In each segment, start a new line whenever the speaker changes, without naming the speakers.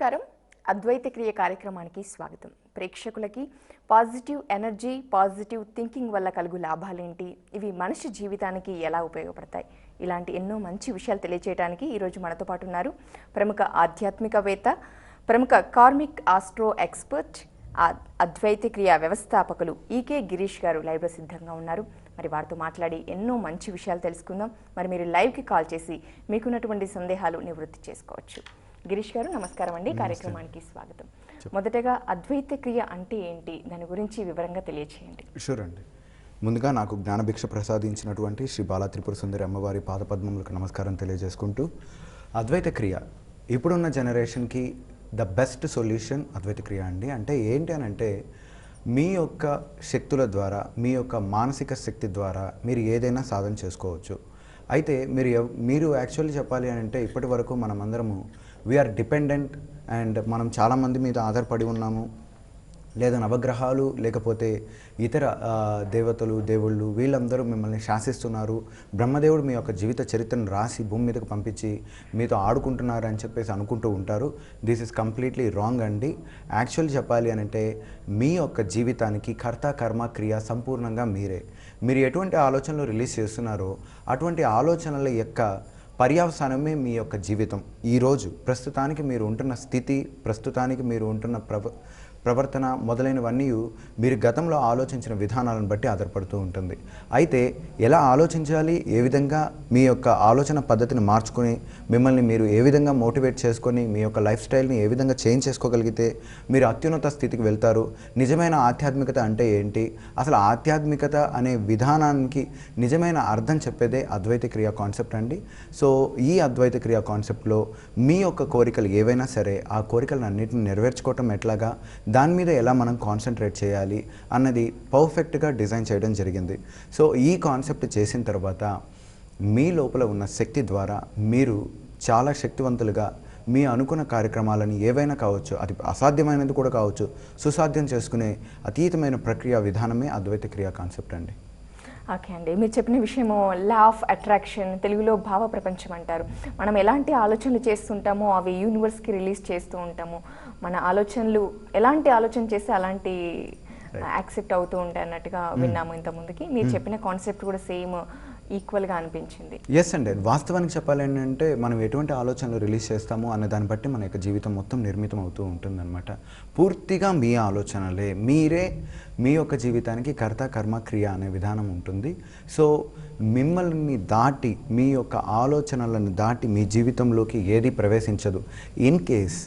నమస్కారం. అద్వైత క్రియ కార్యక్రమానికి స్వాగతం. ప్రేక్షకులకి పాజిటివ్ ఎనర్జీ, పాజిటివ్ థింకింగ్ వల్ల కలుగు లాభాలేంటి, ఇవి మనిషి జీవితానికి ఎలా ఉపయోగపడతాయి, ఇలాంటి ఎన్నో మంచి విషయాలు తెలియజేయడానికి ఈరోజు మనతో పాటు ఉన్నారు ప్రముఖ ఆధ్యాత్మికవేత్త, ప్రముఖ కార్మిక్ ఆస్ట్రో ఎక్స్పర్ట్, అద్వైత క్రియ వ్యవస్థాపకులు ఈకే గిరీష్ గారు లైవ్లో సిద్ధంగా ఉన్నారు. మరి వారితో మాట్లాడి ఎన్నో మంచి విషయాలు తెలుసుకుందాం. మరి మీరు లైవ్కి కాల్ చేసి మీకున్నటువంటి సందేహాలు నివృత్తి చేసుకోవచ్చు. గిరీష్ గారు నమస్కారం అండి, కార్యక్రమానికి స్వాగతం. మొదటగా అద్వైత క్రియ అంటే ఏంటి, దాని గురించి వివరంగా తెలియచేయండి.
షూర్ అండి. ముందుగా నాకు జ్ఞానభిక్ష ప్రసాదించినటువంటి శ్రీ బాలా త్రిపుర సుందరి అమ్మవారి పాదపద్మములకు నమస్కారం తెలియజేసుకుంటూ, అద్వైత క్రియ ఇప్పుడున్న జనరేషన్కి ద బెస్ట్ సొల్యూషన్ అద్వైత క్రియ అండి. అంటే ఏంటి అని అంటే, మీ యొక్క శక్తుల ద్వారా, మీ యొక్క మానసిక శక్తి ద్వారా మీరు ఏదైనా సాధన చేసుకోవచ్చు. అయితే మీరు యాక్చువల్లీ చెప్పాలి అని అంటే, ఇప్పటి వరకు మనమందరము వీఆర్ డిపెండెంట్ అండ్ మనం చాలామంది మీద ఆధారపడి ఉన్నాము. లేదా నవగ్రహాలు లేకపోతే ఇతర దేవతలు, దేవుళ్ళు వీళ్ళందరూ మిమ్మల్ని శాసిస్తున్నారు. బ్రహ్మదేవుడు మీ యొక్క జీవిత చరిత్రను రాసి భూమి మీదకు పంపించి మీతో ఆడుకుంటున్నారు అని చెప్పేసి అనుకుంటూ ఉంటారు. దిస్ ఈజ్ కంప్లీట్లీ రాంగ్ అండి. యాక్చువల్లీ చెప్పాలి అని అంటే, మీ యొక్క జీవితానికి కర్త కర్మ క్రియ సంపూర్ణంగా మీరే. మీరు ఎటువంటి ఆలోచనలు రిలీజ్ చేస్తున్నారో అటువంటి ఆలోచనల యొక్క పర్యవసానమే మీ యొక్క జీవితం. ఈరోజు ప్రస్తుతానికి మీరు ఉంటున్న స్థితి, ప్రస్తుతానికి మీరు ఉంటున్న ప్రవర్తన మొదలైనవన్నీ మీరు గతంలో ఆలోచించిన విధానాలను బట్టి ఆధారపడుతూ ఉంటుంది. అయితే ఎలా ఆలోచించాలి, ఏ విధంగా మీ యొక్క ఆలోచన పద్ధతిని మార్చుకొని మిమ్మల్ని మీరు ఏ విధంగా మోటివేట్ చేసుకొని మీ యొక్క లైఫ్ స్టైల్ని ఏ విధంగా చేంజ్ చేసుకోగలిగితే మీరు అత్యున్నత స్థితికి వెళ్తారు. నిజమైన ఆధ్యాత్మికత అంటే ఏంటి, అసలు ఆధ్యాత్మికత అనే విధానానికి నిజమైన అర్థం చెప్పేదే అద్వైత క్రియ కాన్సెప్ట్ అండి. సో ఈ అద్వైత క్రియ కాన్సెప్ట్లో మీ యొక్క కోరికలు ఏవైనా సరే, ఆ కోరికలను అన్నింటిని నెరవేర్చుకోవటం ఎట్లాగా, దాని మీద ఎలా మనం కాన్సన్ట్రేట్ చేయాలి అన్నది పర్ఫెక్ట్గా డిజైన్ చేయడం జరిగింది. సో ఈ కాన్సెప్ట్ చేసిన తర్వాత మీ లోపల ఉన్న శక్తి ద్వారా మీరు చాలా శక్తివంతులుగా మీ అనుకున్న కార్యక్రమాలను ఏవైనా కావచ్చు, అది అసాధ్యమైనది కూడా కావచ్చు, సుసాధ్యం చేసుకునే అతీతమైన ప్రక్రియ విధానమే అద్వైత క్రియ కాన్సెప్ట్ అండి.
ఓకే అండి, మీరు చెప్పిన విషయము లా ఆఫ్ అట్రాక్షన్, తెలుగులో భావ ప్రపంచం అంటారు. మనం ఎలాంటి ఆలోచనలు చేస్తుంటామో అవి యూనివర్స్కి రిలీజ్ చేస్తూ ఉంటాము. మన ఆలోచనలు ఎలాంటి ఆలోచన చేస్తే అలాంటి యాక్సెప్ట్ అవుతూ ఉంటాయి అన్నట్టుగా విన్నాము ఇంత ముందుకి. మీరు చెప్పిన కాన్సెప్ట్ కూడా సేమ్ ఈక్వల్గా అనిపించింది.
ఎస్ అండి. వాస్తవానికి చెప్పాలి ఏంటంటే, మనం ఎటువంటి ఆలోచనలు రిలీజ్ చేస్తామో అనే దాన్ని బట్టి మన యొక్క జీవితం మొత్తం నిర్మితం అవుతూ ఉంటుందన్నమాట. పూర్తిగా మీ ఆలోచనలే, మీరే మీ యొక్క జీవితానికి కర్త కర్మ క్రియ అనే విధానం ఉంటుంది. సో మిమ్మల్ని దాటి, మీ యొక్క ఆలోచనలను దాటి మీ జీవితంలోకి ఏది ప్రవేశించదు. ఇన్ కేస్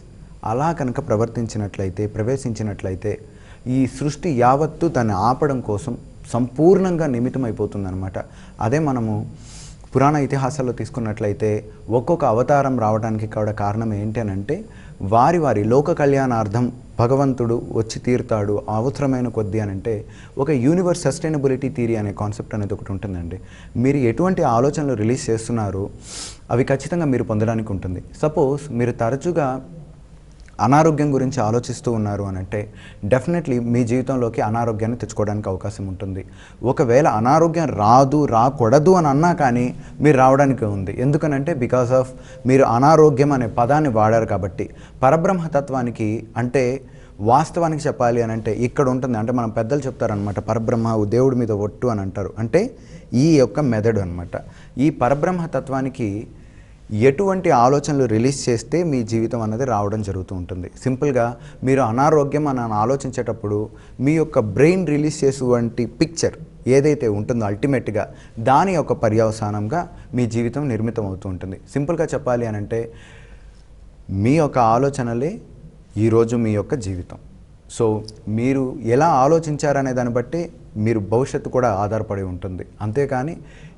అలా కనుక ప్రవేశించినట్లయితే ఈ సృష్టి యావత్తు దాన్ని ఆపడం కోసం సంపూర్ణంగా నిమిత్తమైపోతుందన్నమాట. అదే మనము పురాణ ఇతిహాసాల్లో తీసుకున్నట్లయితే ఒక్కొక్క అవతారం రావడానికి కూడా కారణం ఏంటి అని అంటే, వారి లోక కళ్యాణార్థం భగవంతుడు వచ్చి తీరుతాడు అవసరమైన కొద్దీ అని అంటే, ఒక యూనివర్స్ సస్టైనబిలిటీ థియరీ అనే కాన్సెప్ట్ అనేది ఒకటి ఉంటుందండి. మీరు ఎటువంటి ఆలోచనలు రిలీజ్ చేస్తున్నారో అవి ఖచ్చితంగా మీరు పొందడానికి ఉంటుంది. సపోజ్ మీరు తరచుగా అనారోగ్యం గురించి ఆలోచిస్తూ ఉన్నారు అని అంటే, డెఫినెట్లీ మీ జీవితంలోకి అనారోగ్యాన్ని తెచ్చుకోవడానికి అవకాశం ఉంటుంది. ఒకవేళ అనారోగ్యం రాకూడదు అని అన్నా కానీ మీరు రావడానికి ఉంది. ఎందుకనంటే బికాస్ ఆఫ్ మీరు అనారోగ్యం అనే పదాన్ని వాడారు కాబట్టి. పరబ్రహ్మతత్వానికి అంటే వాస్తవానికి చెప్పాలి అని అంటే ఇక్కడ ఉంటుంది. అంటే మనం పెద్దలు చెప్తారనమాట, పరబ్రహ్మ దేవుడి మీద ఒట్టు అని అంటారు. అంటే ఈ యొక్క మెథడ్ అనమాట. ఈ పరబ్రహ్మతత్వానికి ఎటువంటి ఆలోచనలు రిలీజ్ చేస్తే మీ జీవితం అన్నది రావడం జరుగుతూ ఉంటుంది. సింపుల్గా మీరు అనారోగ్యం అని ఆలోచించేటప్పుడు మీ యొక్క బ్రెయిన్ రిలీజ్ చేసేటువంటి పిక్చర్ ఏదైతే ఉంటుందో అల్టిమేట్గా దాని యొక్క పర్యవసానంగా మీ జీవితం నిర్మితం అవుతూ ఉంటుంది. సింపుల్గా చెప్పాలి అని అంటే, మీ యొక్క ఆలోచనలే ఈరోజు మీ యొక్క జీవితం. సో మీరు ఎలా ఆలోచించారనే దాన్ని బట్టి మీరు భవిష్యత్తు కూడా ఆధారపడి ఉంటుంది. అంతేకాని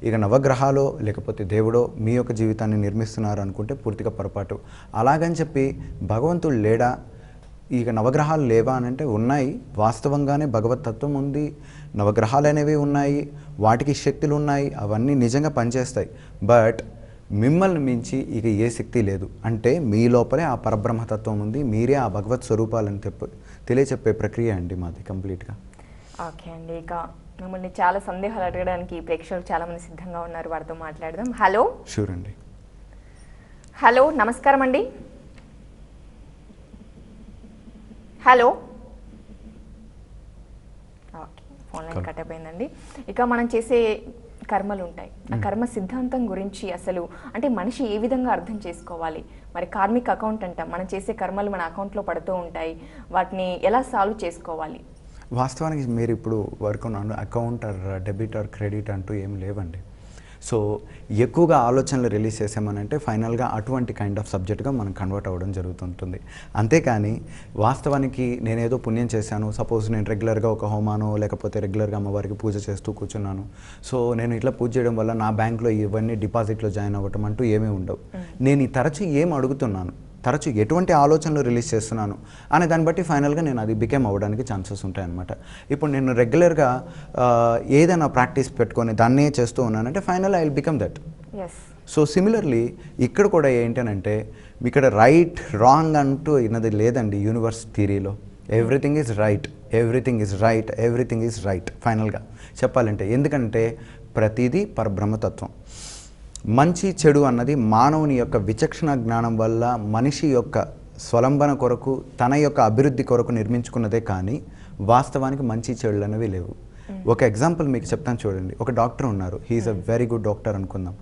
ఇక నవగ్రహాలో లేకపోతే దేవుడో మీ యొక్క జీవితాన్ని నిర్మిస్తున్నారు అనుకుంటే పూర్తిగా పొరపాటు. అలాగని చెప్పి భగవంతుడు లేడా, ఇక నవగ్రహాలు లేవా అని అంటే ఉన్నాయి. వాస్తవంగానే భగవత్ తత్వం ఉంది, నవగ్రహాలు అనేవి ఉన్నాయి, వాటికి శక్తులు ఉన్నాయి, అవన్నీ నిజంగా పనిచేస్తాయి. బట్ మిమ్మల్ని మించి ఇక ఏ శక్తి లేదు. అంటే మీ లోపలే ఆ పరబ్రహ్మతత్వం ఉంది, మీరే ఆ భగవత్ స్వరూపాలను తెలియచెప్పే ప్రక్రియ అండి మాది కంప్లీట్గా.
ఓకే అండి, ఇక మిమ్మల్ని చాలా సందేహాలు అడగడానికి ప్రేక్షకులు చాలామంది సిద్ధంగా ఉన్నారు, వారితో మాట్లాడదాం. హలో.
షూర్ అండి.
హలో, నమస్కారం అండి. Hello. Okay, phone line cut అయిపోయిందండి. ఇక మనం చేసే కర్మలు ఉంటాయి, ఆ కర్మ సిద్ధాంతం గురించి అసలు అంటే మనిషి ఏ విధంగా అర్థం చేసుకోవాలి? మరి కార్మిక్ అకౌంట్ అంటాం, మనం చేసే కర్మలు మన అకౌంట్లో పడుతూ ఉంటాయి, వాటిని ఎలా సాల్వ్ చేసుకోవాలి?
వాస్తవానికి మీరు ఇప్పుడు వరకు account are debit or credit అంటూ ఏం లేవండి. సో ఎక్కువగా ఆలోచనలు రిలీజ్ చేసామనంటే ఫైనల్గా అటువంటి కైండ్ ఆఫ్ సబ్జెక్ట్గా మనం కన్వర్ట్ అవ్వడం జరుగుతుంటుంది. అంతేకాని వాస్తవానికి నేనేదో పుణ్యం చేశాను, సపోజ్ నేను రెగ్యులర్గా ఒక హోమానో లేకపోతే రెగ్యులర్గా అమ్మవారికి పూజ చేస్తూ కూర్చున్నాను, సో నేను ఇట్లా పూజ చేయడం వల్ల నా బ్యాంక్లో ఇవన్నీ డిపాజిట్లో జాయిన్ అవ్వటం అంటూ ఏమీ ఉండవు. నేను ఈ తరచు ఏం అడుగుతున్నాను, తరచు ఎటువంటి ఆలోచనలు రిలీజ్ చేస్తున్నాను అనే దాన్ని బట్టి ఫైనల్గా నేను అది బికేమ్ అవ్వడానికి ఛాన్సెస్ ఉంటాయన్నమాట. ఇప్పుడు నేను రెగ్యులర్గా ఏదైనా ప్రాక్టీస్ పెట్టుకొని దాన్నే చేస్తూ ఉన్నానంటే final I will become that. So similarly ఇక్కడ కూడా ఏంటనంటే ఇక్కడ రైట్ రాంగ్ అంటూ ఇన్నది లేదండి యూనివర్స్ థియరీలో. Everything is right, everything is right, everything is right ఫైనల్గా చెప్పాలంటే. ఎందుకంటే ప్రతిదీ పరబ్రహ్మతత్వం. మంచి చెడు అన్నది మానవుని యొక్క విచక్షణ జ్ఞానం వల్ల మనిషి యొక్క స్వలంబన కొరకు తన యొక్క అభివృద్ధి కొరకు నిర్మించుకున్నదే కానీ వాస్తవానికి మంచి చెడులు అనేవి లేవు. ఒక ఎగ్జాంపుల్ మీకు చెప్తాను చూడండి. ఒక డాక్టర్ ఉన్నారు, he's a very good doctor అనుకుందాం.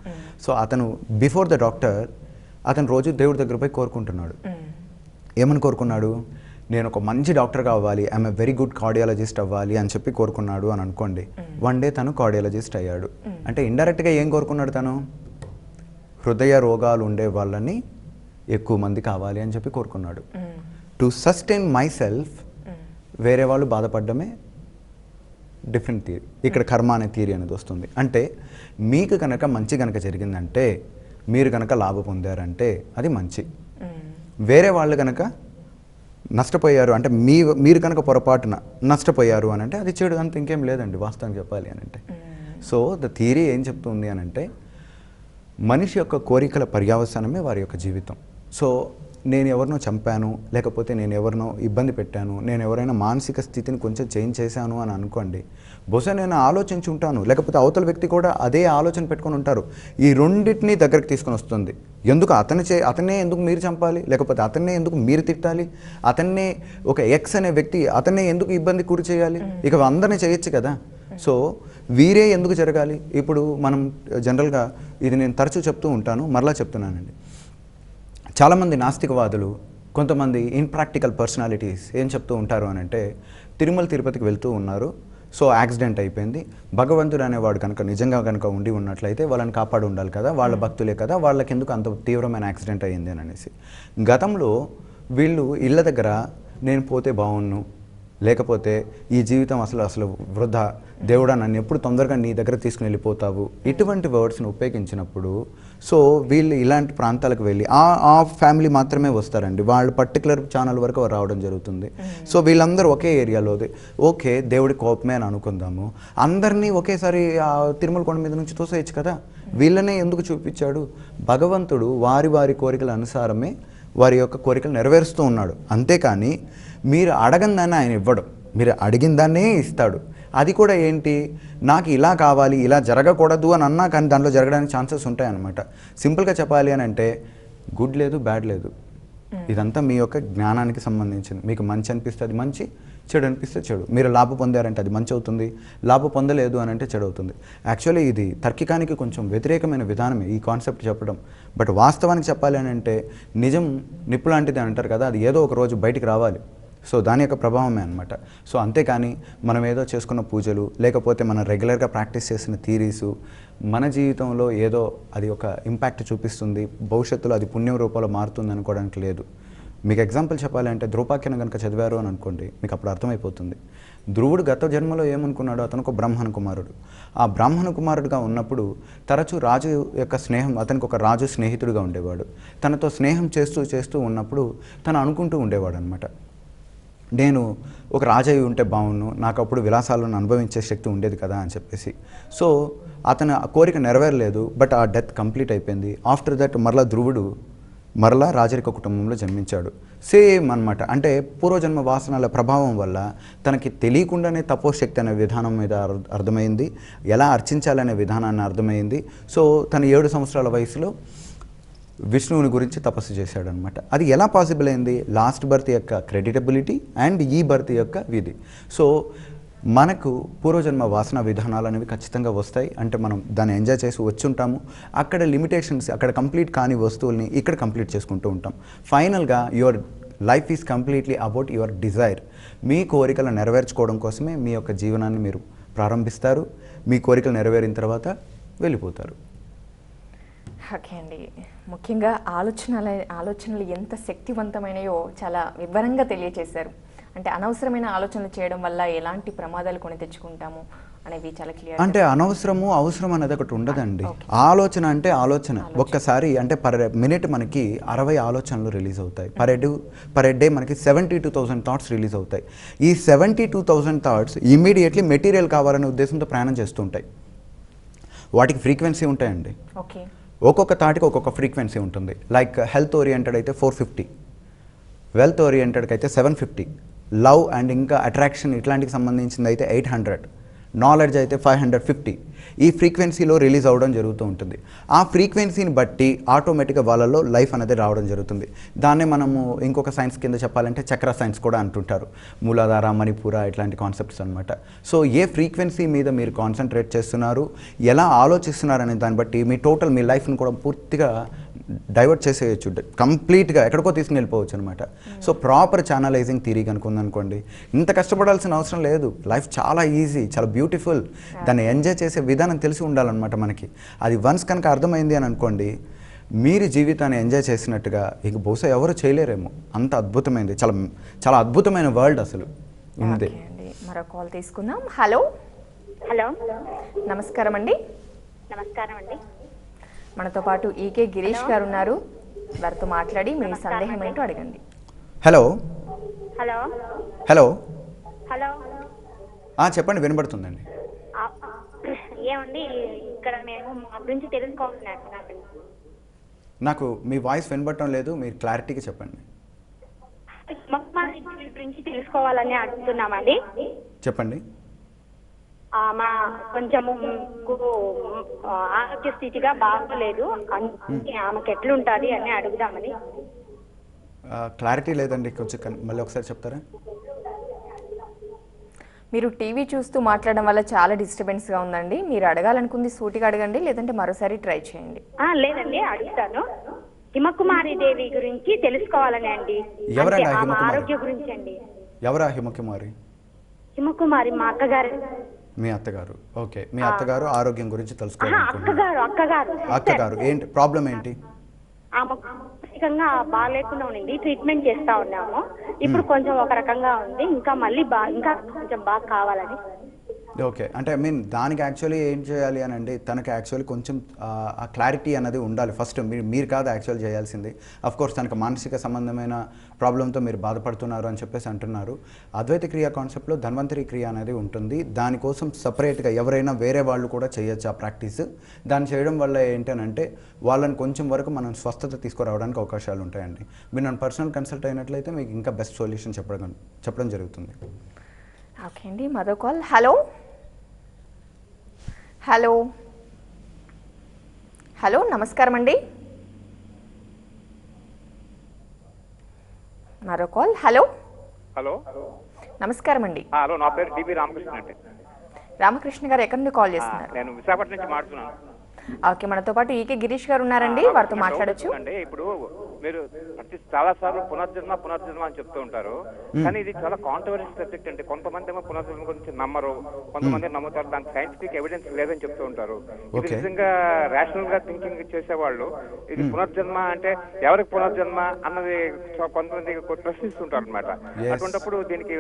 సో అతను బిఫోర్ ద డాక్టర్ అతను రోజు దేవుడి దగ్గర పోయి కోరుకుంటున్నాడు. ఏమని కోరుకున్నాడు? నేను ఒక మంచి డాక్టర్ కావాలి, I'm a very good cardiologist అవ్వాలి అని చెప్పి కోరుకున్నాడు అని అనుకోండి. వన్ డే తను కార్డియాలజిస్ట్ అయ్యాడు. అంటే ఇండైరెక్ట్గా ఏం కోరుకున్నాడు? తను హృదయ రోగాలు ఉండే వాళ్ళని ఎక్కువ మంది కావాలి అని చెప్పి కోరుకున్నాడు. టు సస్టైన్ మై సెల్ఫ్ వేరే వాళ్ళు బాధపడమే డిఫరెంట్ థియరీ. ఇక్కడ కర్మ అనే థియరీ అనేది వస్తుంది. అంటే మీకు కనుక మంచి కనుక జరిగిందంటే, మీరు కనుక లాభ పొందారంటే అది మంచి. వేరే వాళ్ళు కనుక నష్టపోయారు అంటే మీరు కనుక పొరపాటున నష్టపోయారు అని అంటే అది చెడు. అంత ఇంకేం లేదండి వాస్తవం చెప్పాలి అని అంటే. సో ద థియరీ ఏం చెప్తుంది అని అంటే మనిషి యొక్క కోరికల పర్యవసానమే వారి యొక్క జీవితం. సో నేను ఎవరినో చంపాను, లేకపోతే నేను ఎవరినో ఇబ్బంది పెట్టాను, నేను ఎవరైనా మానసిక స్థితిని కొంచెం చేంజ్ చేశాను అని అనుకోండి, బహుశా నేను ఆలోచించి ఉంటాను, లేకపోతే అవతల వ్యక్తి కూడా అదే ఆలోచన పెట్టుకొని ఉంటారు. ఈ రెండింటినీ దగ్గరికి తీసుకొని వస్తుంది. ఎందుకు అతన్నే ఎందుకు మీరు చంపాలి, లేకపోతే అతన్నే ఎందుకు మీరు తిట్టాలి, అతన్నే ఒక ఎక్స్ అనే వ్యక్తి అతన్నే ఎందుకు ఇబ్బంది గురి చేయాలి, ఇక అందరినీ చేయొచ్చు కదా. సో వీరే ఎందుకు జరగాలి? ఇప్పుడు మనం జనరల్గా ఇది నేను తరచూ చెప్తూ ఉంటాను, మరలా చెప్తున్నానండి. చాలామంది నాస్తికవాదులు, కొంతమంది ఇన్ప్రాక్టికల్ పర్సనాలిటీస్ ఏం చెప్తూ ఉంటారు అని అంటే తిరుమల తిరుపతికి వెళ్తూ ఉన్నారు, సో యాక్సిడెంట్ అయిపోయింది, భగవంతుడు అనేవాడు కనుక నిజంగా కనుక ఉండి ఉన్నట్లయితే వాళ్ళని కాపాడు ఉండాలి కదా, వాళ్ళ భక్తులే కదా, వాళ్ళకి ఎందుకు అంత తీవ్రమైన యాక్సిడెంట్ అయ్యింది అని అనేసి. గతంలో వీళ్ళు ఇళ్ళ దగ్గర నేను పోతే బాగున్ను, లేకపోతే ఈ జీవితం అసలు వృధా, దేవుడా నన్ను ఎప్పుడు తొందరగా నీ దగ్గర తీసుకుని వెళ్ళిపోతావు, ఇటువంటి వర్డ్స్ని ఉపయోగించినప్పుడు సో వీళ్ళు ఇలాంటి ప్రాంతాలకు వెళ్ళి ఆ ఫ్యామిలీ మాత్రమే వస్తారండి, వాళ్ళు పర్టికులర్ ఛానల్ వరకు రావడం జరుగుతుంది. సో వీళ్ళందరూ ఒకే ఏరియాలో ఓకే దేవుడి కోపమే అని అనుకుందాము, అందరినీ ఒకేసారి తిరుమల కొండ మీద నుంచి తోసేయచ్చు కదా. వీళ్ళనే ఎందుకు చూపించాడు? భగవంతుడు వారి వారి కోరికల అనుసారమే వారి యొక్క కోరికలు నెరవేరుస్తూ ఉన్నాడు. అంతేకాని మీరు అడగని దాన్ని ఆయన ఇవ్వడు, మీరు అడిగిన దాన్నే ఇస్తాడు. అది కూడా ఏంటి, నాకు ఇలా కావాలి, ఇలా జరగకూడదు అని అన్నా కానీ దాంట్లో జరగడానికి ఛాన్సెస్ ఉంటాయన్నమాట. సింపుల్గా చెప్పాలి అని అంటే గుడ్ లేదు, బ్యాడ్ లేదు, ఇదంతా మీ యొక్క జ్ఞానానికి సంబంధించింది. మీకు మంచి అనిపిస్తే అది మంచి, చెడు అనిపిస్తే చెడు. మీరు లాభ పొందారంటే అది మంచి అవుతుంది, లాభ పొందలేదు అని అంటే చెడు అవుతుంది. యాక్చువల్లీ ఇది తర్కికానికి కొంచెం వ్యతిరేకమైన విధానమే ఈ కాన్సెప్ట్ చెప్పడం. బట్ వాస్తవానికి చెప్పాలి అని అంటే నిజం నిప్పు లాంటిది అంటారు కదా, అది ఏదో ఒక రోజు బయటికి రావాలి. సో దాని యొక్క ప్రభావమే అనమాట. సో అంతేకాని మనం ఏదో చేసుకున్న పూజలు, లేకపోతే మనం రెగ్యులర్గా ప్రాక్టీస్ చేసిన థియరీసు మన జీవితంలో ఏదో అది ఒక ఇంపాక్ట్ చూపిస్తుంది, భవిష్యత్తులో అది పుణ్యం రూపంలో మారుతుంది అనుకోవడానికి లేదు. మీకు ఎగ్జాంపుల్ చెప్పాలంటే ధ్రువోపాఖ్యానం కనుక చదివారు అని అనుకోండి, మీకు అప్పుడు అర్థమైపోతుంది. ధ్రువుడు గత జన్మలో ఏమనుకున్నాడు, అతను ఒక బ్రాహ్మణ కుమారుడు. ఆ బ్రాహ్మణ కుమారుడుగా ఉన్నప్పుడు తరచూ రాజు యొక్క స్నేహం, అతనికి ఒక రాజు స్నేహితుడిగా ఉండేవాడు. తనతో స్నేహం చేస్తూ ఉన్నప్పుడు తను అనుకుంటూ ఉండేవాడు అనమాట, నేను ఒక రాజయ్య ఉంటే బాగున్ను, నాకు అప్పుడు విలాసాలను అనుభవించే శక్తి ఉండేది కదా అని చెప్పేసి. సో అతను ఆ కోరిక నెరవేరలేదు, బట్ ఆ డెత్ కంప్లీట్ అయిపోయింది. ఆఫ్టర్ దట్ ధ్రువుడు మరలా రాజరిక కుటుంబంలో జన్మించాడు. సేమ్ అనమాట. అంటే పూర్వజన్మ వాసనల ప్రభావం వల్ల తనకి తెలియకుండానే తపోశక్తి అనే విధానం మీద అర్థమైంది, ఎలా అర్చించాలనే విధానాన్ని అర్థమైంది. సో తను 7 సంవత్సరాల వయసులో విష్ణువుని గురించి తపస్సు చేశాడనమాట. అది ఎలా పాసిబుల్ అయింది? లాస్ట్ బర్త్ యొక్క క్రెడిటబిలిటీ అండ్ ఈ బర్త్ యొక్క విధి. సో మనకు పూర్వజన్మ వాసన విధానాలు అనేవి ఖచ్చితంగా వస్తాయి. అంటే మనం దాన్ని ఎంజాయ్ చేసి వచ్చి ఉంటాము. అక్కడ లిమిటేషన్స్, అక్కడ కంప్లీట్ కాని వస్తువుల్ని ఇక్కడ కంప్లీట్ చేసుకుంటూ ఉంటాం. ఫైనల్గా your life is completely about your desire. మీ కోరికలను నెరవేర్చుకోవడం కోసమే మీ యొక్క జీవనాన్ని మీరు ప్రారంభిస్తారు. మీ కోరికలు నెరవేరిన తర్వాత వెళ్ళిపోతారు.
ఓకే అండి, ముఖ్యంగా ఆలోచనలు ఎంత శక్తివంతమైనయో చాలా వివరంగా తెలియచేశారు. అంటే అనవసరమైన ఆలోచనలు చేయడం వల్ల ఎలాంటి ప్రమాదాలు కొని తెచ్చుకుంటాము అనేవి చాలా క్లియర్.
అంటే అనవసరము అవసరం అనేది ఒకటి ఉండదండి. ఆలోచన అంటే ఆలోచన. ఒక్కసారి అంటే పర్ మినిట్ మనకి 60 ఆలోచనలు రిలీజ్ అవుతాయి. పర్ డే మనకి 72,000 థాట్స్ రిలీజ్ అవుతాయి. ఈ 72,000 థాట్స్ ఇమీడియట్లీ మెటీరియల్ కావాలనే ఉద్దేశంతో ప్రయాణం చేస్తుంటాయి. వాటికి ఫ్రీక్వెన్సీ ఉంటాయండి.
ఓకే,
ఒక్కొక్క థాట్కి ఒక్కొక్క ఫ్రీక్వెన్సీ ఉంటుంది. లైక్ హెల్త్ ఓరియంటెడ్ అయితే 450, వెల్త్ ఓరియంటెడ్కి అయితే 750, లవ్ అండ్ ఇంకా అట్రాక్షన్ ఇట్లాంటికి సంబంధించింది అయితే 800, నాలెడ్జ్ అయితే 550. ఈ ఫ్రీక్వెన్సీలో రిలీజ్ అవ్వడం జరుగుతూ ఉంటుంది. ఆ ఫ్రీక్వెన్సీని బట్టి ఆటోమేటిక్గా వాళ్ళలో లైఫ్ అనేది రావడం జరుగుతుంది. దాన్నే మనము ఇంకొక సైన్స్ కింద చెప్పాలంటే చక్ర సైన్స్ కూడా అంటుంటారు. మూలాధార, మణిపూర ఇట్లాంటి కాన్సెప్ట్స్ అనమాట. సో ఏ ఫ్రీక్వెన్సీ మీద మీరు కాన్సన్ట్రేట్ చేస్తున్నారు, ఎలా ఆలోచిస్తున్నారు అనే దాన్ని బట్టి మీ లైఫ్ని కూడా పూర్తిగా డైవర్ట్ చేసేయచ్చు, కంప్లీట్గా ఎక్కడికో తీసుకుని వెళ్ళిపోవచ్చు అనమాట. సో ప్రాపర్ ఛానలైజింగ్ థియరీ కనుకుందనుకోండి, ఇంత కష్టపడాల్సిన అవసరం లేదు. లైఫ్ చాలా ఈజీ, చాలా బ్యూటిఫుల్. దాన్ని ఎంజాయ్ చేసే విధానం తెలిసి ఉండాలన్నమాట మనకి. అది వన్స్ కనుక అర్థమైంది అని అనుకోండి, మీరు జీవితాన్ని ఎంజాయ్ చేసినట్టుగా ఇక బహుశా ఎవరు చేయలేరేమో. అంత అద్భుతమైంది, చాలా చాలా అద్భుతమైన వరల్డ్ అసలు ఉంది.
మరో కాల్ తీసుకుందాం. హలో
హలో,
నమస్కారం అండి.
నమస్కారం అండి.
మనతో పాటు ఈకే గిరీష్ గారు ఉన్నారు. వారితో మాట్లాడి మీ సందేహం ఏంటో అడగండి.
హలో
హలో
హలో
హలో,
చెప్పండి, వినబడుతుందండి.
ఏమండి, ఇక్కడ మేము మా గురించి తెలుసుకోవాలనుకుంటున్నాను.
నాకు మీ వాయిస్ వినబడటం లేదు, మీరు క్లారిటీగా చెప్పండి.
మా గురించి తెలుసుకోవాలని అడుగుతున్నామండి.
చెప్పండి.
మా కొంచెము ఆరోగ్య స్థితిగా బాగోలేదు, ఆమెకు ఎట్లుంటుంది అని అడుగుదామని.
క్లారిటీ లేదండి, కొంచెం మళ్ళీ ఒకసారి చెప్తారా?
మీరు టీవీ చూస్తూ మాట్లాడడం వల్ల చాలా డిస్టర్బెన్స్గా ఉందండి. మీరు అడగాలనుకుంది సూటిగా అడగండి, లేదంటే మరోసారి ట్రై చేయండి.
లేదండి, అడుగుతాను. హిమకుమారి దేవి గురించి తెలుసుకోవాలని అండి. ఆరోగ్య గురించి అండి.
ఎవరా హిమకుమారి?
హిమకుమారి మా అక్కగారు.
మీ అత్తగారు. ఓకే, మీ అత్తగారు ఆరోగ్యం గురించి తెలుసుకోవాలి.
అక్కగారు
ఏంటి ప్రాబ్లం ఏంటి?
మానసికంగా బాగాలేకుండా ఉండింది, ట్రీట్మెంట్ చేస్తా ఉన్నాము. ఇప్పుడు కొంచెం ఒక రకంగా ఉంది, ఇంకా మళ్ళీ ఇంకా కొంచెం బాగా కావాలని.
ఓకే, అంటే దానికి యాక్చువల్లీ ఏం చేయాలి అని అండి, తనకి యాక్చువల్లీ కొంచెం ఆ క్లారిటీ అనేది ఉండాలి ఫస్ట్. మీరు కాదు యాక్చువల్ చేయాల్సింది. కోర్స్ తనకు మానసిక సంబంధమైన ప్రాబ్లంతో మీరు బాధపడుతున్నారు అని చెప్పేసి అంటున్నారు. అద్వైత క్రియ కాన్సెప్ట్లో ధన్వంతరి క్రియ అనేది ఉంటుంది. దానికోసం సపరేట్గా ఎవరైనా వేరే వాళ్ళు కూడా చేయొచ్చు ఆ ప్రాక్టీస్. దాన్ని చేయడం వల్ల ఏంటనంటే వాళ్ళని కొంచెం వరకు మనం స్వస్థత తీసుకురావడానికి అవకాశాలు ఉంటాయండి. మీరు నన్ను పర్సనల్ కన్సల్ట్ అయినట్లయితే మీకు ఇంకా బెస్ట్ సొల్యూషన్ చెప్పడం జరుగుతుంది.
ఓకే అండి, మరో కాల్. హలో హలో హలో, నమస్కారం అండి. మరో కాల్. హలో
హలో,
నమస్కారం అండి.
హలో, నా పేరు డిబి రామకృష్ణ అండి.
రామకృష్ణ గారు ఎక్కడి నుండి కాల్ చేస్తున్నారు?
నేను విశాఖపట్నం నుంచి మాట్లాడుతున్నాను.
ఓకే, మనతో పాటు ఈకే గిరీష్ గారు ఉన్నారండి, వారితో మాట్లాడొచ్చు.
అంటే ఇప్పుడు మీరు చాలా సార్లు పునర్జన్మ అని చెప్తూ ఉంటారు, కానీ ఇది చాలా కాంట్రవర్షియల్ సబ్జెక్ట్ అండి. కొంతమంది ఏమో పునర్జన్మ గురించి నమ్మరు, కొంతమంది నమ్ముతారు. దానికి సైంటిఫిక్ ఎవిడెన్స్ లేదని చెప్తూ ఉంటారు. ఇది నిజంగా రేషనల్ గా థింకింగ్ చేసేవాళ్ళు ఇది పునర్జన్మ అంటే ఎవరికి పునర్జన్మ అన్నది కొంతమంది ప్రశ్నిస్తుంటారు అనమాట. అటువంటిప్పుడు దీనికి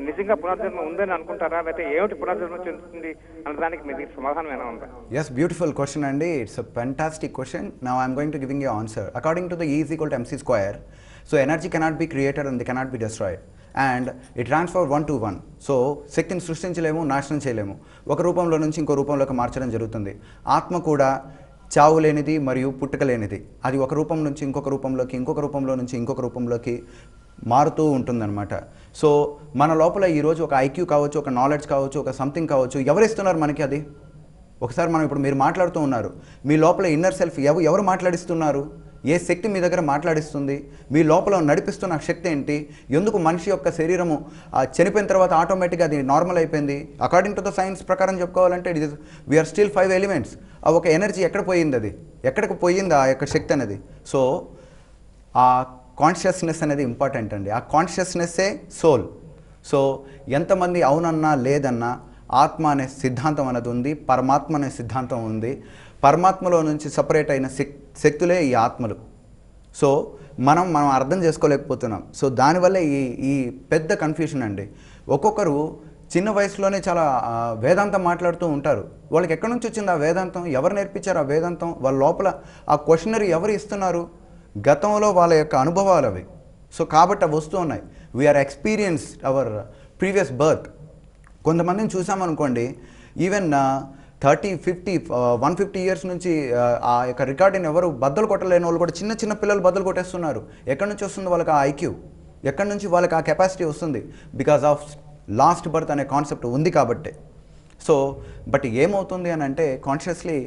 నిజంగా పునర్జన్మ ఉందని అనుకుంటారా, లేకపోతే ఏమిటి పునర్జన్మ చెందుతుంది అన్న దానికి మీకు సమాధానం ఏమైనా ఉందా?
Yes, beautiful question Andy. It's a fantastic question. Now I'm going to giving you answer. According to the E is equal to mc square, so energy cannot be created and they cannot be destroyed. And it transfer 1 to 1. So శక్తిని సృష్టించలేము, నాశనం చేయలేము. ఒక రూపంలో నుంచి ఇంకో రూపంలోకి మార్చడం జరుగుతుంది. ఆత్మ కూడా చావు లేనిది మరియు పుట్టుక లేనిది. అది ఒక రూపం నుంచి ఇంకొక రూపంలోకి, ఇంకొక రూపంలో నుంచి ఇంకొక రూపంలోకి మారుతూ ఉంటుందన్నమాట. సో మన లోపల ఈరోజు ఒక ఐక్యూ కావచ్చు, ఒక నాలెడ్జ్ కావచ్చు, ఒక సంథింగ్ కావచ్చు, ఎవరిస్తున్నారు మనకి అది? ఒకసారి మనం ఇప్పుడు మీరు మాట్లాడుతూ ఉన్నారు, మీ లోపల ఇన్నర్ సెల్ఫ్ ఎవరు మాట్లాడిస్తున్నారు? ఏ శక్తి మీ దగ్గర మాట్లాడిస్తుంది, మీ లోపల నడిపిస్తున్న శక్తి ఏంటి, ఎందుకు మనిషి యొక్క శరీరము చనిపోయిన తర్వాత ఆటోమేటిక్గా అది నార్మల్ అయిపోయింది. అకార్డింగ్ టు ద సైన్స్ ప్రకారం చెప్పుకోవాలంటే it is we are still 5 elements. ఆ ఒక ఎనర్జీ ఎక్కడ పోయింది, అది ఎక్కడికి పోయింది ఆ యొక్క శక్తి అనేది. సో ఆ కాన్షియస్నెస్ అనేది ఇంపార్టెంట్ అండి. ఆ కాన్షియస్నెస్సే సోల్. సో ఎంతమంది అవునన్నా లేదన్నా ఆత్మ అనే సిద్ధాంతం అనేది ఉంది, పరమాత్మ అనే సిద్ధాంతం ఉంది. పరమాత్మలో నుంచి సపరేట్ అయిన శక్తులే ఈ ఆత్మలు. సో మనం అర్థం చేసుకోలేకపోతున్నాం. సో దానివల్ల ఈ పెద్ద కన్ఫ్యూషన్ అండి. ఒక్కొక్కరు చిన్న వయసులోనే చాలా వేదాంతం మాట్లాడుతూ ఉంటారు. వాళ్ళకి ఎక్కడి నుంచి వచ్చింది ఆ వేదాంతం, ఎవరు నేర్పించారు ఆ వేదాంతం, వాళ్ళ లోపల ఆ క్వశ్చనరీ ఎవరు ఇస్తున్నారు, గతంలో వాళ్ళ యొక్క అనుభవాలు అవి. సో కాబట్టి అవి వస్తూ ఉన్నాయి. We are experience our previous birth. కొంతమందిని చూసామనుకోండి, ఈవెన్ 30, 50, 150 ఇయర్స్ నుంచి ఆ యొక్క రికార్డుని ఎవరు బద్దలు కొట్టలేని వాళ్ళు కూడా చిన్న పిల్లలు బద్దలు కొట్టేస్తున్నారు. ఎక్కడి నుంచి వస్తుంది వాళ్ళకి ఆ ఐక్యూ, ఎక్కడి నుంచి వాళ్ళకి ఆ కెపాసిటీ వస్తుంది? బికాజ్ ఆఫ్ లాస్ట్ బర్త్ అనే కాన్సెప్ట్ ఉంది కాబట్టి. సో బట్ ఏమవుతుంది అని అంటే కాన్షియస్లీ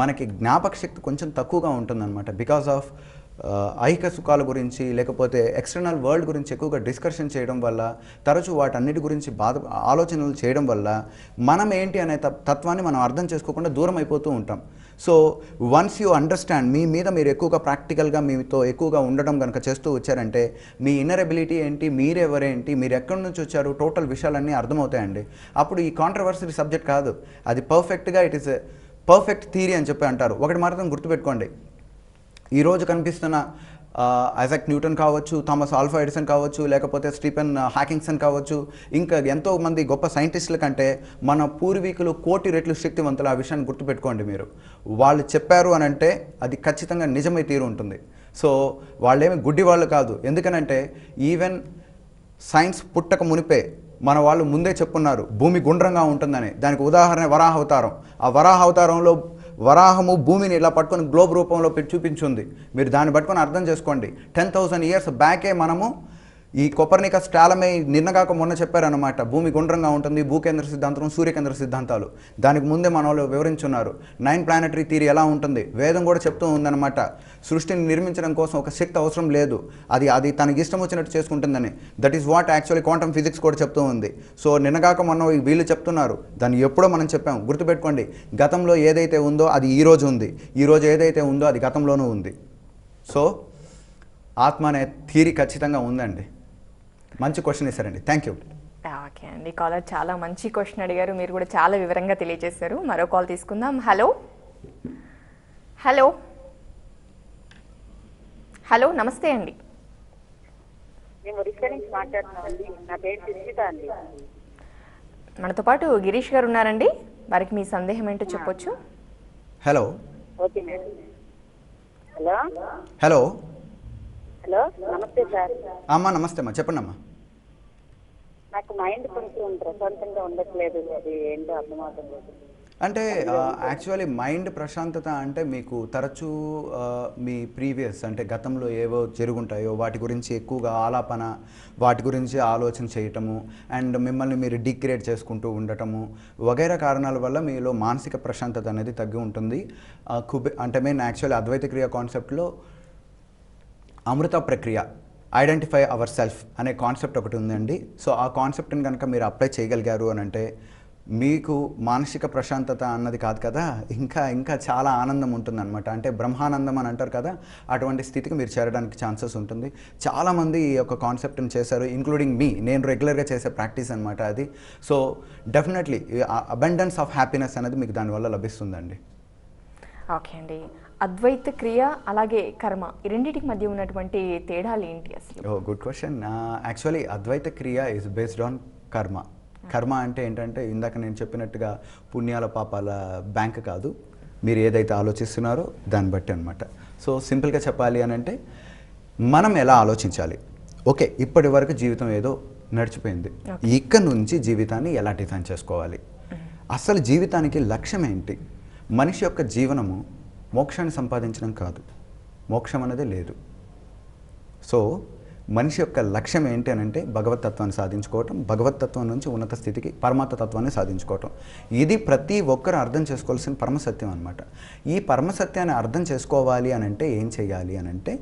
మనకి జ్ఞాపక శక్తి కొంచెం తక్కువగా ఉంటుందన్నమాట. బికాజ్ ఆఫ్ ఐహిక సుఖాల గురించి లేకపోతే ఎక్స్టర్నల్ వరల్డ్ గురించి ఎక్కువగా డిస్కషన్ చేయడం వల్ల, తరచూ వాటన్నిటి గురించి ఆలోచనలు చేయడం వల్ల మనం ఏంటి అనే తత్వాన్ని మనం అర్థం చేసుకోకుండా దూరం అయిపోతూ ఉంటాం. సో వన్స్ యూ అండర్స్టాండ్, మీ మీద మీరు ఎక్కువగా ప్రాక్టికల్గా మీతో ఎక్కువగా ఉండడం కనుక చేస్తూ వచ్చారంటే మీ ఇన్నర్ ఎబిలిటీ ఏంటి, మీరెవరేంటి, మీరు ఎక్కడి నుంచి వచ్చారు, టోటల్ విషయాలన్నీ అర్థమవుతాయండి. అప్పుడు ఈ కాంట్రవర్సరీ సబ్జెక్ట్ కాదు, అది పర్ఫెక్ట్గా ఇట్ ఈస్ పర్ఫెక్ట్ థియరీ అని చెప్పి అంటారు. ఒకటి మాత్రం గుర్తుపెట్టుకోండి, ఈరోజు కనిపిస్తున్న ఐజాక్ న్యూటన్ కావచ్చు, థామస్ ఆల్వా ఎడిసన్ కావచ్చు, లేకపోతే స్టీఫెన్ హాకింగ్సన్ కావచ్చు, ఇంకా ఎంతోమంది గొప్ప సైంటిస్టుల కంటే మన పూర్వీకులు 1,000,000 రెట్లు శక్తివంతులు. ఆ విషయాన్ని గుర్తుపెట్టుకోండి మీరు. వాళ్ళు చెప్పారు అని అంటే అది ఖచ్చితంగా నిజమై తీరు ఉంటుంది. సో వాళ్ళేమి గుడ్డి వాళ్ళు కాదు. ఎందుకనంటే ఈవెన్ సైన్స్ పుట్టక మునిపే మన వాళ్ళు ముందే చెప్పున్నారు భూమి గుండ్రంగా ఉంటుందని. దానికి ఉదాహరణ వరాహ అవతారం. ఆ వరాహ అవతారంలో వరాహము భూమిని ఇలా పట్టుకొని గ్లోబ్ రూపంలో చూపించుంది. మీరు దాన్ని పట్టుకొని అర్థం చేసుకోండి. 10,000 ఇయర్స్ బ్యాకే మనము ఈ కొపర్నికస్ టాలమీ నిన్నగాక మొన్న చెప్పారనమాట, భూమి గుండ్రంగా ఉంటుంది, భూకేంద్ర సిద్ధాంతం, సూర్యకేంద్ర సిద్ధాంతాలు. దానికి ముందే మన వాళ్ళు వివరించున్నారు. 9 ప్లానెటరీ థియరీ ఎలా ఉంటుంది, వేదం కూడా చెప్తూ ఉందన్నమాట. సృష్టిని నిర్మించడం కోసం ఒక శక్తి అవసరం లేదు, అది తనకి ఇష్టం వచ్చినట్టు చేసుకుంటుందని. That is what actually quantum physics కూడా చెప్తూ ఉంది. సో నిన్నగాక మొన్న వీళ్ళు చెప్తున్నారు, దాన్ని ఎప్పుడో మనం చెప్పాం. గుర్తుపెట్టుకోండి, గతంలో ఏదైతే ఉందో అది ఈరోజు ఉంది, ఈరోజు ఏదైతే ఉందో అది గతంలోనూ ఉంది. సో ఆత్మ అనే థియరీ ఖచ్చితంగా ఉందండి. మంచి క్వశ్చన్ ఇస్తారండి. Thank you.
ఓకే అండి, కాలర్ చాలా మంచి క్వశ్చన్ అడిగారు, మీరు కూడా చాలా వివరంగా తెలియజేశారు. మరో కాల్ తీసుకుందాం. హలో హలో హలో నమస్తే అండి.
మేము ఒరిస్సా నుంచి మాట్లాడుతున్నామండి. నా పేరు సుచిత అండి.
మనతో పాటు గిరీష్ గారు ఉన్నారండి, వారికి మీ సందేహం ఏంటో చెప్పొచ్చు.
Hello.
Okay madam. Hello
hello.
Hello నమస్తే సార్.
అమ్మా నమస్తే అమ్మా, చెప్పండి అమ్మా.
నాకు మైండ్ కొంచెం ప్రశాంతంగా ఉండట్లేదు, అది ఏంటో అర్థమవుతుంది.
అంటే యాక్చువల్లీ మైండ్ ప్రశాంతత అంటే మీకు తరచూ మీ ప్రీవియస్ అంటే గతంలో ఏవో జరుగుంటాయో వాటి గురించి ఎక్కువగా ఆలాపన, వాటి గురించి ఆలోచన చేయటము, అండ్ మిమ్మల్ని మీరు డిగ్రేడ్ చేసుకుంటూ ఉండటము వగైరా కారణాల వల్ల మీలో మానసిక ప్రశాంతత అనేది తగ్గి ఉంటుంది. అంటే మెయిన్ యాక్చువల్లీ అద్వైత క్రియ కాన్సెప్ట్లో అమృత ప్రక్రియ, ఐడెంటిఫై అవర్ సెల్ఫ్ అనే కాన్సెప్ట్ ఒకటి ఉందండి. సో ఆ కాన్సెప్ట్ని కనుక మీరు అప్లై చేయగలిగారు అని అంటే మీకు మానసిక ప్రశాంతత అన్నది కాదు కదా, ఇంకా చాలా ఆనందం ఉంటుందన్నమాట. అంటే బ్రహ్మానందం అని అంటారు కదా, అటువంటి స్థితికి మీరు చేరడానికి ఛాన్సెస్ ఉంటుంది. చాలామంది ఈ యొక్క కాన్సెప్ట్ని చేశారు, ఇంక్లూడింగ్ మీ. నేను రెగ్యులర్గా చేసే ప్రాక్టీస్ అనమాట అది. So definitely abundance of happiness అనేది మీకు దానివల్ల లభిస్తుందండి.
ఓకే అండి, అద్వైత క్రియ అలాగే కర్మ ఈ రెండింటికి మధ్య ఉన్నటువంటి తేడాలు ఏంటి అసలు?
Good question. యాక్చువల్లీ అద్వైత క్రియ ఈజ్ బేస్డ్ ఆన్ కర్మ. కర్మ అంటే ఏంటంటే ఇందాక నేను చెప్పినట్టుగా పుణ్యాల పాపాల బ్యాంక్ కాదు, మీరు ఏదైతే ఆలోచిస్తున్నారో దాన్ని బట్టి అనమాట. సో సింపుల్గా చెప్పాలి అని అంటే మనం ఎలా ఆలోచించాలి. ఓకే, ఇప్పటి వరకు జీవితం ఏదో నడిచిపోయింది, ఇక్కడ నుంచి జీవితాన్ని ఎలా డిజైన్ చేసుకోవాలి, అసలు జీవితానికి లక్ష్యం ఏంటి. మనిషి యొక్క జీవనము మోక్షాన్ని సంపాదించడం కాదు, మోక్షం అనేది లేదు. సో మనిషి యొక్క లక్ష్యం ఏంటి అని అంటే భగవతత్వాన్ని సాధించుకోవటం, భగవతత్వం నుంచి ఉన్నత స్థితికి పరమాత్మతత్వాన్ని సాధించుకోవటం. ఇది ప్రతి ఒక్కరు అర్థం చేసుకోవాల్సిన పరమసత్యం అనమాట. ఈ పరమసత్యాన్ని అర్థం చేసుకోవాలి అని అంటే ఏం చేయాలి అని అంటే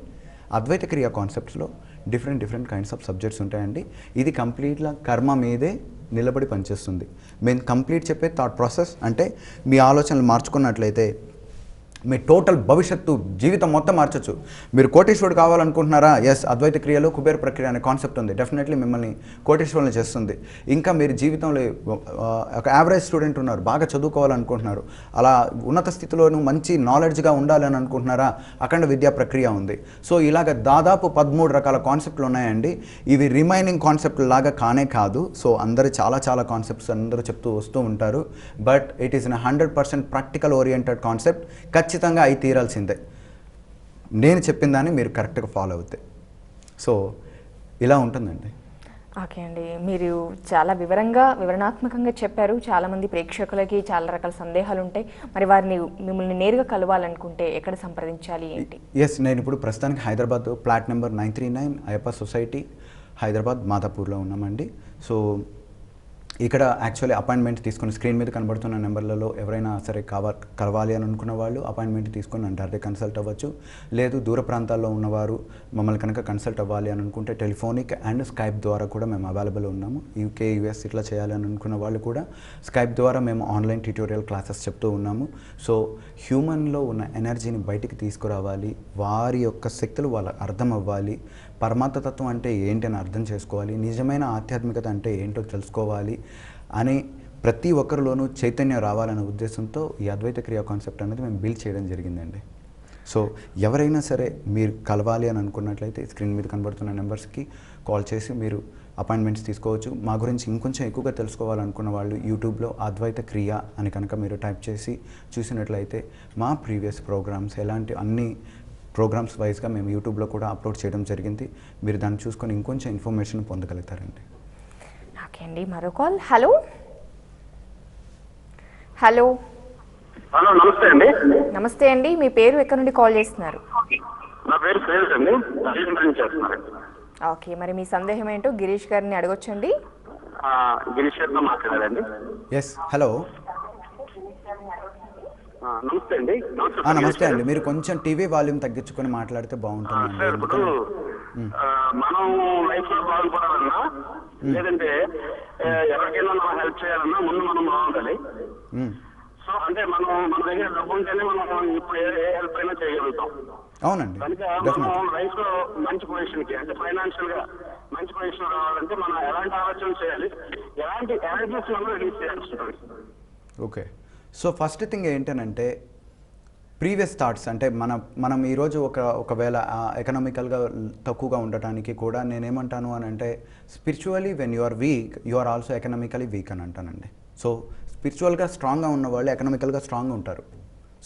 అద్వైత క్రియ కాన్సెప్ట్స్లో డిఫరెంట్ కైండ్స్ ఆఫ్ సబ్జెక్ట్స్ ఉంటాయండి. ఇది కంప్లీట్గా కర్మ మీదే నిలబడి పనిచేస్తుంది. మేము కంప్లీట్ చెప్పే థాట్ ప్రాసెస్ అంటే మీ ఆలోచనలు మార్చుకున్నట్లయితే మీ టోటల్ భవిష్యత్తు జీవితం మొత్తం మార్చొచ్చు. మీరు కోటీశ్వరుడు కావాలనుకుంటున్నారా? ఎస్, అద్వైత క్రియలో కుబేర ప్రక్రియ అనే కాన్సెప్ట్ ఉంది. డెఫినెట్లీ మిమ్మల్ని కోటీశ్వరులను చేస్తుంది. ఇంకా మీరు జీవితంలో ఒక యావరేజ్ స్టూడెంట్ ఉన్నారు, బాగా చదువుకోవాలనుకుంటున్నారు, అలా ఉన్నత స్థితిలోనూ మంచి నాలెడ్జ్గా ఉండాలని అనుకుంటున్నారా? అఖండ విద్యా ప్రక్రియ ఉంది. సో ఇలాగ దాదాపు 13 రకాల కాన్సెప్ట్లు ఉన్నాయండి. ఇవి రిమైనింగ్ కాన్సెప్ట్ లాగా కానే కాదు. సో అందరూ చాలా కాన్సెప్ట్స్ అందరూ చెప్తూ వస్తూ ఉంటారు. But it is 100% practical oriented concept. ఖచ్చితంగా అయి తీరాల్సిందే. నేను చెప్పిన దాన్ని మీరు కరెక్ట్గా ఫాలో అవుతాయి. సో ఇలా ఉంటుందండి.
ఓకే అండి, మీరు చాలా వివరణాత్మకంగా చెప్పారు. చాలామంది ప్రేక్షకులకి చాలా రకాల సందేహాలు ఉంటాయి. మరి వారిని మిమ్మల్ని నేరుగా కలవాలనుకుంటే ఎక్కడ సంప్రదించాలి ఏంటి?
ఎస్, నేను ఇప్పుడు ప్రస్తుతానికి Hyderabad plot number 939 Ayyappa society, Hyderabad మాదాపూర్లో ఉన్నామండి. సో ఇక్కడ యాక్చువల్లీ అపాయింట్మెంట్ తీసుకుని స్క్రీన్ మీద కనబడుతున్న నెంబర్లలో ఎవరైనా సరే కలవాలి అని అనుకున్న వాళ్ళు అపాయింట్మెంట్ తీసుకొని నన్ను డైరెక్ట్ కన్సల్ట్ అవ్వచ్చు. లేదు దూర ప్రాంతాల్లో ఉన్నవారు మమ్మల్ని కనుక కన్సల్ట్ అవ్వాలి అని అనుకుంటే టెలిఫోనిక్ అండ్ స్కైప్ ద్వారా కూడా మేము అవైలబుల్ ఉన్నాము. యూకే యూఎస్ ఇట్లా చేయాలి అని అనుకున్న వాళ్ళు కూడా స్కైప్ ద్వారా మేము ఆన్లైన్ ట్యూటోరియల్ క్లాసెస్ చెప్తూ ఉన్నాము. సో హ్యూమన్లో ఉన్న ఎనర్జీని బయటికి తీసుకురావాలి, వారి యొక్క శక్తులు వాళ్ళకి అర్థం అవ్వాలి, పరమాత్మతత్వం అంటే ఏంటి అని అర్థం చేసుకోవాలి, నిజమైన ఆధ్యాత్మికత అంటే ఏంటో తెలుసుకోవాలి అని ప్రతి ఒక్కరిలోనూ చైతన్యం రావాలనే ఉద్దేశంతో ఈ అద్వైత క్రియా కాన్సెప్ట్ అనేది మేము బిల్డ్ చేయడం జరిగిందండి. సో ఎవరైనా సరే మీరు కలవాలి అని అనుకున్నట్లయితే స్క్రీన్ మీద కనబడుతున్న నెంబర్స్కి కాల్ చేసి మీరు అపాయింట్మెంట్స్ తీసుకోవచ్చు. మా గురించి ఇంకొంచెం ఎక్కువగా తెలుసుకోవాలనుకున్న వాళ్ళు యూట్యూబ్లో అద్వైత క్రియ అని కనుక మీరు టైప్ చేసి చూసినట్లయితే మా ప్రీవియస్ ప్రోగ్రామ్స్ ఎలాంటి అన్ని ప్రోగ్రామ్స్ వైజ్గా మేము యూట్యూబ్లో కూడా అప్లోడ్ చేయడం జరిగింది. మీరు దాన్ని చూసుకొని ఇంకొంచెం ఇన్ఫర్మేషన్ పొందగలుగుతారండి.
ఓకే అండి, మరో కాల్. హలో హలో
హలో, నమస్తే అండి.
నమస్తే అండి, మీ పేరు ఎక్కడి నుండి కాల్ చేస్తున్నారు?
నా పేరు శ్రేయస్ అండి, రాజమండ్రి నుంచి చేస్తున్నారండి.
ఓకే, మరి మీ సందేహం ఏంటో గిరీష్ గారిని అడగొచ్చండి.
గిరీష్ గారితో మాట్లాడాలండి.
Yes, hello.
నమస్తే అండి.
నమస్తే అండి, మీరు కొంచెం టీవీ వాల్యూమ్ తగ్గించుకొని మాట్లాడితే బాగుంటుంది.
ఇప్పుడు మనం లైఫ్ లో బాగుపడాలన్నా లేదంటే ఎవరికైనా మనం హెల్ప్ చేయాలన్నా ముందు మనం బాగుండాలి. సో అంటే మన దగ్గర డబ్బు ఉంటేనే మనం ఇప్పుడు ఏ హెల్ప్ అయినా చేయగలుగుతాం.
అవునండి.
కనుక మనం లైఫ్ లో మంచి పొజిషన్ కి అంటే ఫైనాన్షియల్ గా మంచి పొజిషన్ రావాలంటే మనం ఎలాంటి ఆలోచనలు చేయాలి, ఎలాంటి ఎనర్జీస్ మనం రిలీజ్ చేయాల్సి ఉంటుంది?
ఓకే, సో ఫస్ట్ థింగ్ ఏంటనంటే ప్రీవియస్ థాట్స్ అంటే మనం ఈరోజు ఒకవేళ ఎకనామికల్గా తక్కువగా ఉండటానికి కూడా నేనేమంటాను అని అంటే spiritually when you are weak you are also economically weak అని అంటానండి. సో స్పిరిచువల్గా స్ట్రాంగ్గా ఉన్న వాళ్ళు ఎకనామికల్గా స్ట్రాంగ్గా ఉంటారు.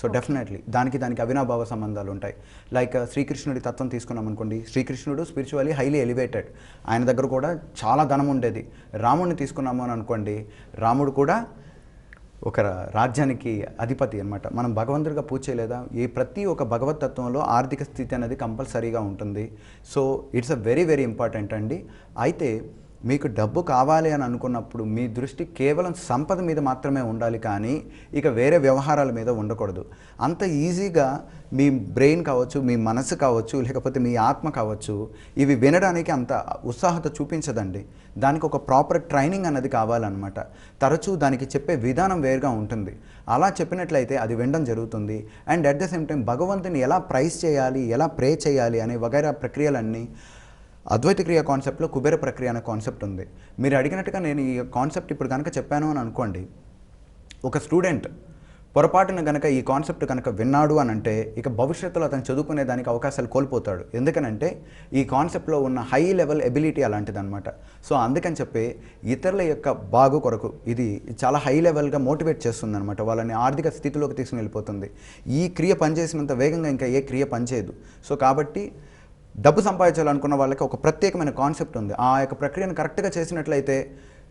సో డెఫినెట్లీ దానికి అవినాభావ సంబంధాలు ఉంటాయి. లైక్ శ్రీకృష్ణుడి తత్వం తీసుకున్నాం అనుకోండి, శ్రీకృష్ణుడు స్పిరిచువల్లీ హైలీ ఎలివేటెడ్, ఆయన దగ్గర కూడా చాలా ధనం ఉండేది. రాముడిని తీసుకున్నాము అని అనుకోండి, రాముడు కూడా ఒక రాజ్యానికి అధిపతి అనమాట. మనం భగవంతుడిగా పూజ చేయలేదా? ప్రతి ఒక్క భగవతత్వంలో ఆర్థిక స్థితి అనేది కంపల్సరీగా ఉంటుంది. So it's a very very important అండి. అయితే మీకు డబ్బు కావాలి అని అనుకున్నప్పుడు మీ దృష్టి కేవలం సంపద మీద మాత్రమే ఉండాలి, కానీ ఇక వేరే వ్యవహారాల మీద ఉండకూడదు. అంత ఈజీగా మీ బ్రెయిన్ కావచ్చు, మీ మనసు కావచ్చు, లేకపోతే మీ ఆత్మ కావచ్చు, ఇవి వినడానికి అంత ఉత్సాహత చూపించదండి. దానికి ఒక ప్రాపర్ ట్రైనింగ్ అన్నది కావాలన్నమాట. తరచూ దానికి చెప్పే విధానం వేరుగా ఉంటుంది. అలా చెప్పినట్లయితే అది వినడం జరుగుతుంది. And at the same time భగవంతుని ఎలా ప్రైజ్ చేయాలి, ఎలా ప్రే చేయాలి అనే వగైరా ప్రక్రియలన్నీ అద్వైత క్రియ కాన్సెప్ట్లో కుబేర ప్రక్రియ అనే కాన్సెప్ట్ ఉంది. మీరు అడిగినట్టుగా నేను ఈ కాన్సెప్ట్ ఇప్పుడు కనుక చెప్పాను అని అనుకోండి, ఒక స్టూడెంట్ పొరపాటున కనుక ఈ కాన్సెప్ట్ కనుక విన్నాడు అని అంటే ఇక భవిష్యత్తులో అతను చదువుకునే దానికి అవకాశాలు కోల్పోతాడు. ఎందుకనంటే ఈ కాన్సెప్ట్లో ఉన్న హై లెవెల్ ఎబిలిటీ అలాంటిదన్నమాట. సో అందుకని చెప్పి ఇతరుల యొక్క బాగు కొరకు ఇది చాలా హై లెవెల్గా మోటివేట్ చేస్తుంది అనమాట. వాళ్ళని ఆర్థిక స్థితిలోకి తీసుకుని వెళ్ళిపోతుంది. ఈ క్రియ పనిచేసినంత వేగంగా ఇంకా ఏ క్రియ పనిచేయదు. సో కాబట్టి డబ్బు సంపాదించాలనుకున్న వాళ్ళకి ఒక ప్రత్యేకమైన కాన్సెప్ట్ ఉంది. ఆ యొక్క ప్రక్రియను కరెక్ట్గా చేసినట్లయితే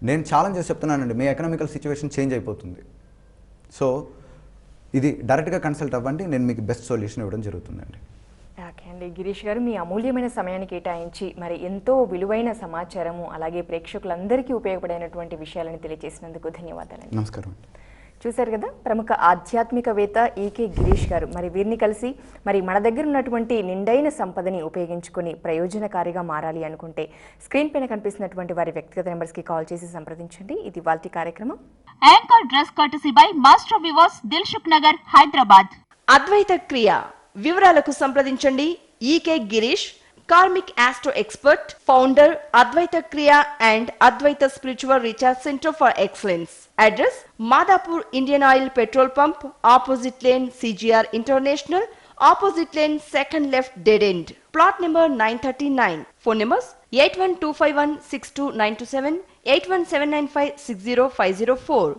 నేను ఛాలెంజ్ చేసి చెప్తున్నానండి, మీ ఎకనామికల్ సిచ్యువేషన్ చేంజ్ అయిపోతుంది. సో ఇది డైరెక్ట్గా కన్సల్ట్ అవ్వండి, నేను మీకు బెస్ట్ సొల్యూషన్ ఇవ్వడం జరుగుతుందండి.
ఓకే అండి, గిరీష్ గారు మీ అమూల్యమైన సమయాన్ని కేటాయించి మరి ఎంతో విలువైన సమాచారము అలాగే ప్రేక్షకులందరికీ ఉపయోగపడేటువంటి విషయాలను తెలియజేసినందుకు ధన్యవాదాలండి.
నమస్కారం.
చూశారు కదా, ప్రముఖ ఆధ్యాత్మికవేత్త ఈకే గిరీష్ గారు. మరి వీరిని కలిసి మరి మన దగ్గర ఉన్నటువంటి నిండైన సంపదని ఉపయోగించుకొని ప్రయోజనకారిగా మారాలి అనుకుంటే స్క్రీన్ పైన కనిపిస్తున్నటువంటి వారి వ్యక్తిగత నెంబర్స్కి కాల్ చేసి సంప్రదించండి. ఇది వాల్టి కార్యక్రమం.
Anchor dress courtesy by master వివాస్, దిల్సుఖ్ నగర్, హైదరాబాద్.
అద్వైత క్రియ వివరాలకు సంప్రదించండి E K Girish, karmic astro expert, founder Advaita Kriya and Advaita spiritual recharge centre for excellence. Address Madhapur Indian oil petrol pump, opposite lane CGR international, opposite lane second left dead end, plot number 939. Phone numbers 8125162927, 8179560504.